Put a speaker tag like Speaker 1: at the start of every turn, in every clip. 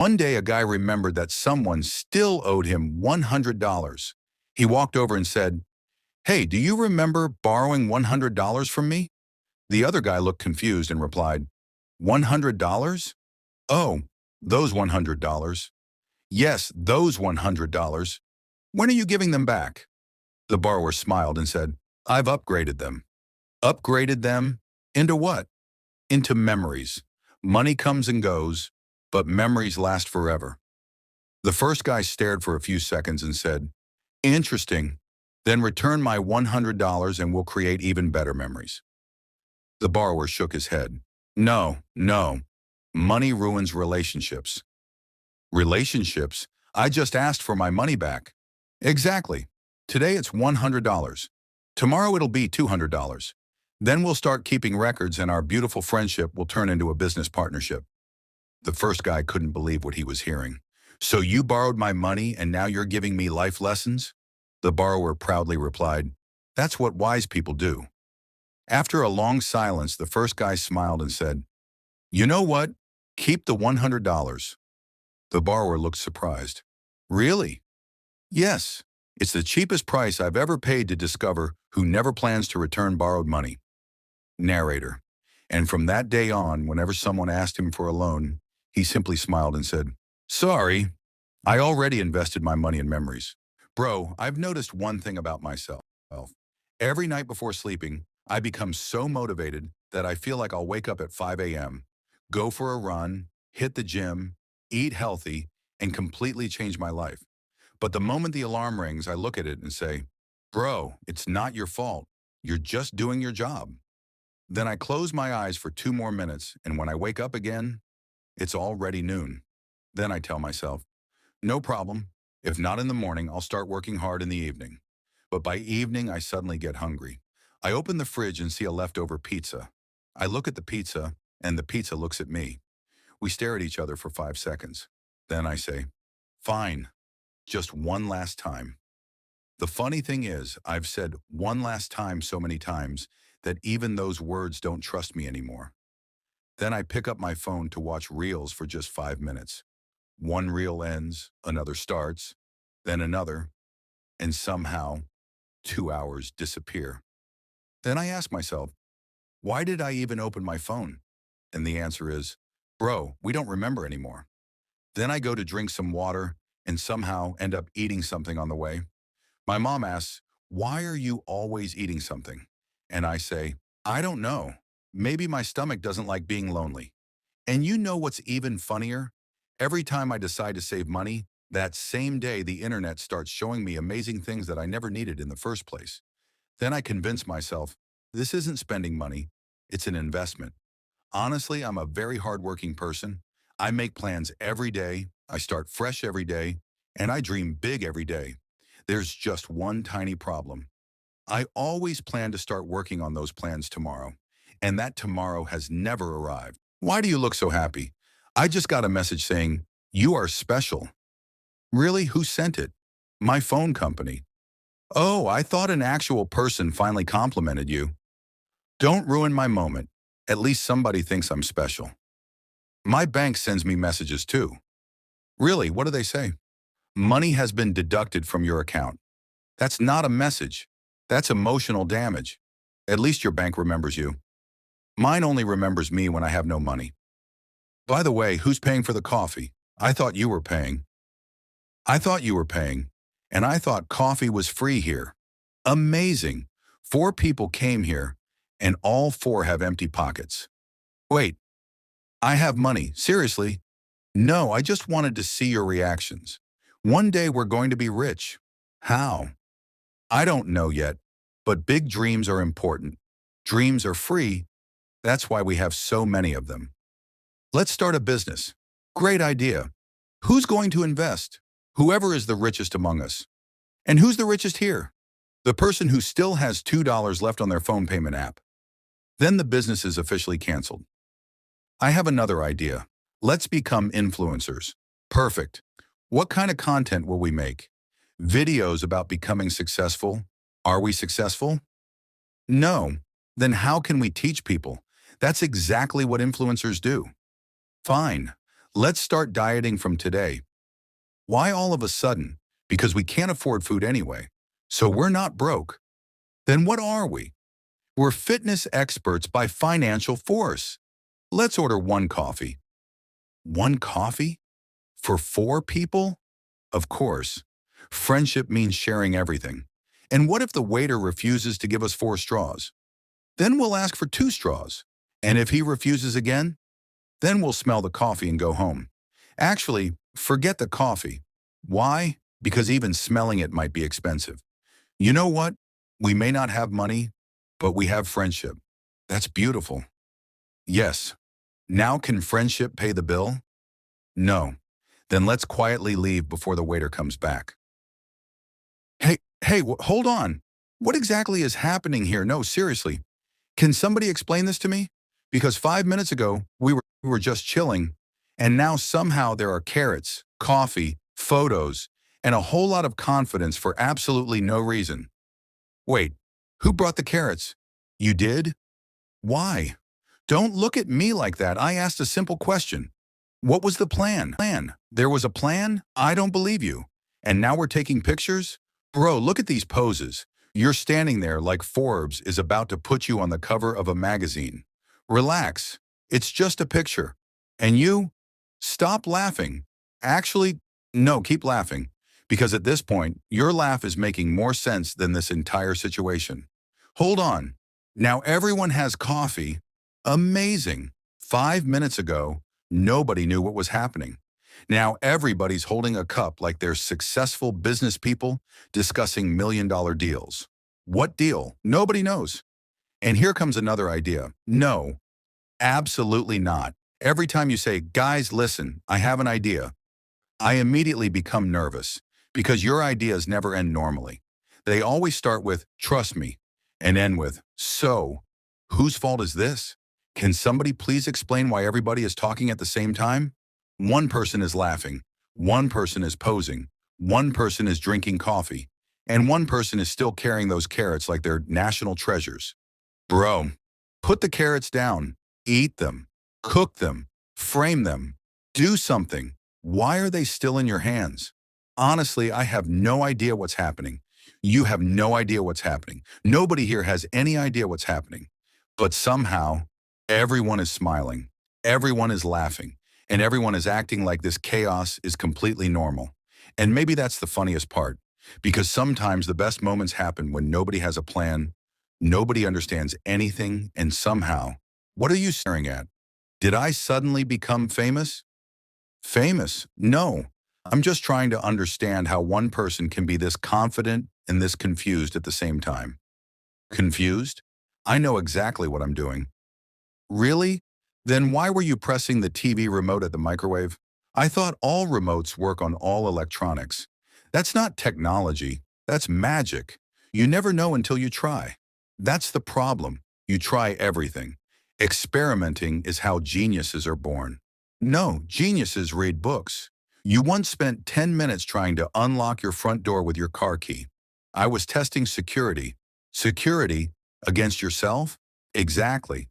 Speaker 1: One day, a guy remembered that someone still owed him $100. He walked over and said, "Hey, do you remember borrowing $100 from me?" The other guy looked confused and replied, $100? Oh, those $100. Yes, those $100. When are you giving them back? The borrower smiled and said, I've upgraded them. Upgraded them? Into what? Into memories. Money comes and goes, but memories last forever. The first guy stared for a few seconds and said, Interesting. Then return my $100 and we'll create even better memories. The borrower shook his head. No, no. Money ruins relationships. Relationships? I just asked for my money back. Exactly. Today it's $100. Tomorrow it'll be $200. Then we'll start keeping records and our beautiful friendship will turn into a business partnership. The first guy couldn't believe what he was hearing. So you borrowed my money and now you're giving me life lessons? The borrower proudly replied, That's what wise people do. After a long silence, the first guy smiled and said, You know what? Keep the $100. The borrower looked surprised. Really? Yes. It's the cheapest price I've ever paid to discover who never plans to return borrowed money. Narrator. And from that day on, whenever someone asked him for a loan, he simply smiled and said, Sorry, I already invested my money in memories. Bro, I've noticed one thing about myself. Every night before sleeping, I become so motivated that I feel like I'll wake up at 5 a.m., go for a run, hit the gym, eat healthy, and completely change my life. But the moment the alarm rings, I look at it and say, Bro, it's not your fault. You're just doing your job. Then I close my eyes for 2 more minutes, and when I wake up again, it's already noon. Then I tell myself, no problem. If not in the morning, I'll start working hard in the evening. But by evening, I suddenly get hungry. I open the fridge and see a leftover pizza. I look at the pizza, and the pizza looks at me. We stare at each other for 5 seconds. Then I say, Fine, just one last time. The funny thing is, I've said one last time so many times that even those words don't trust me anymore. Then I pick up my phone to watch reels for just 5 minutes. One reel ends, another starts, then another, and somehow 2 hours disappear. Then I ask myself, why did I even open my phone? And the answer is, bro, we don't remember anymore. Then I go to drink some water and somehow end up eating something on the way. My mom asks, why are you always eating something? And I say, I don't know. Maybe my stomach doesn't like being lonely. And you know what's even funnier? Every time I decide to save money, that same day the internet starts showing me amazing things that I never needed in the first place. Then I convince myself, this isn't spending money, it's an investment. Honestly, I'm a very hardworking person. I make plans every day, I start fresh every day, and I dream big every day. There's just one tiny problem. I always plan to start working on those plans tomorrow, and that tomorrow has never arrived. Why do you look so happy? I just got a message saying, you are special. Really? Who sent it? My phone company. Oh, I thought an actual person finally complimented you. Don't ruin my moment. At least somebody thinks I'm special. My bank sends me messages too. Really, what do they say? Money has been deducted from your account. That's not a message. That's emotional damage. At least your bank remembers you. Mine only remembers me when I have no money. By the way, who's paying for the coffee? I thought you were paying. I thought you were paying. And I thought coffee was free here. Amazing. 4 people came here, and all 4 have empty pockets. Wait, I have money. Seriously? No, I just wanted to see your reactions. One day we're going to be rich. How? I don't know yet, but big dreams are important. Dreams are free. That's why we have so many of them. Let's start a business. Great idea. Who's going to invest? Whoever is the richest among us. And who's the richest here? The person who still has $2 left on their phone payment app. Then the business is officially canceled. I have another idea. Let's become influencers. Perfect. What kind of content will we make? Videos about becoming successful? Are we successful? No. Then how can we teach people? That's exactly what influencers do. Fine. Let's start dieting from today. Why all of a sudden? Because we can't afford food anyway. So we're not broke. Then what are we? We're fitness experts by financial force. Let's order one coffee. One coffee? For 4 people? Of course. Friendship means sharing everything. And what if the waiter refuses to give us 4 straws? Then we'll ask for 2 straws. And if he refuses again, then we'll smell the coffee and go home. Actually, forget the coffee. Why? Because even smelling it might be expensive. You know what? We may not have money, but we have friendship. That's beautiful. Yes. Now can friendship pay the bill? No. Then let's quietly leave before the waiter comes back. Hey, hold on. What exactly is happening here? No, seriously. Can somebody explain this to me? Because 5 minutes ago, we were just chilling, and now somehow there are carrots, coffee, photos, and a whole lot of confidence for absolutely no reason. Wait, who brought the carrots? You did? Why? Don't look at me like that. I asked a simple question. What was the plan? There was a plan? I don't believe you. And now we're taking pictures? Bro, look at these poses. You're standing there like Forbes is about to put you on the cover of a magazine. Relax. It's just a picture. And you? Stop laughing. Actually, no, keep laughing. Because at this point, your laugh is making more sense than this entire situation. Hold on. Now everyone has coffee. Amazing. 5 minutes ago, nobody knew what was happening. Now everybody's holding a cup like they're successful business people discussing million-dollar deals. What deal? Nobody knows. And here comes another idea. No, absolutely not. Every time you say, guys, listen, I have an idea, I immediately become nervous because your ideas never end normally. They always start with, trust me, and end with, so, whose fault is this? Can somebody please explain why everybody is talking at the same time? One person is laughing, one person is posing, one person is drinking coffee, and one person is still carrying those carrots like they're national treasures. Bro, put the carrots down, eat them, cook them, frame them, do something. Why are they still in your hands? Honestly, I have no idea what's happening. You have no idea what's happening. Nobody here has any idea what's happening. But somehow, everyone is smiling, everyone is laughing, and everyone is acting like this chaos is completely normal. And maybe that's the funniest part, because sometimes the best moments happen when nobody has a plan, nobody understands anything, and somehow, what are you staring at? Did I suddenly become famous? Famous? No. I'm just trying to understand how one person can be this confident and this confused at the same time. Confused? I know exactly what I'm doing. Really? Then why were you pressing the TV remote at the microwave? I thought all remotes work on all electronics. That's not technology. That's magic. You never know until you try. That's the problem. You try everything. Experimenting is how geniuses are born. No, geniuses read books. You once spent 10 minutes trying to unlock your front door with your car key. I was testing security. Security? Against yourself? Exactly.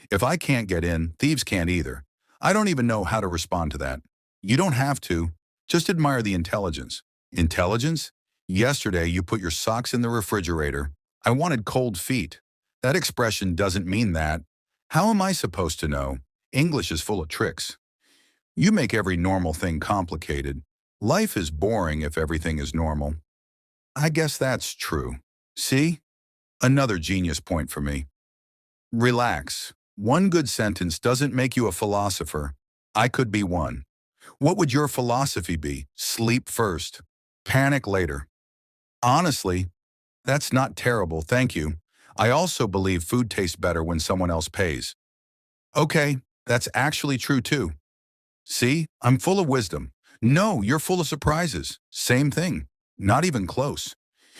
Speaker 1: If I can't get in, thieves can't either. I don't even know how to respond to that. You don't have to. Just admire the intelligence. Intelligence? Yesterday, you put your socks in the refrigerator. I wanted cold feet. That expression doesn't mean that. How am I supposed to know? English is full of tricks. You make every normal thing complicated. Life is boring if everything is normal. I guess that's true. See? Another genius point for me. Relax. One good sentence doesn't make you a philosopher. I could be one. What would your philosophy be? Sleep first. Panic later. Honestly, that's not terrible, thank you. I also believe food tastes better when someone else pays. Okay, that's actually true too. See, I'm full of wisdom. No, you're full of surprises. Same thing. Not even close.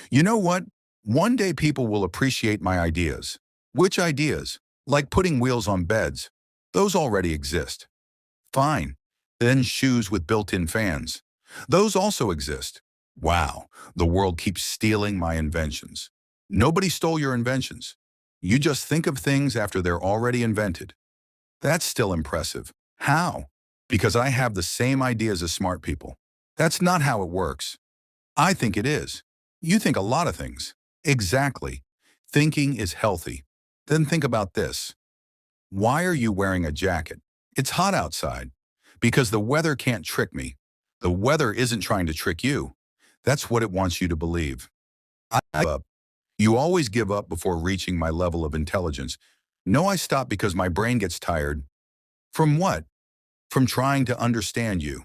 Speaker 1: You know what? One day people will appreciate my ideas. Which ideas? Like putting wheels on beds. Those already exist. Fine. Then shoes with built-in fans. Those also exist. Wow, the world keeps stealing my inventions. Nobody stole your inventions. You just think of things after they're already invented. That's still impressive. How? because I have the same ideas as smart people. That's not how it works. I think it is. You think a lot of things. Exactly. Thinking is healthy. Then think about this. Why are you wearing a jacket? It's hot outside. Because the weather can't trick me. The weather isn't trying to trick you. That's what it wants you to believe. I give up. You always give up before reaching my level of intelligence. No, I stop because my brain gets tired. From what? From trying to understand you.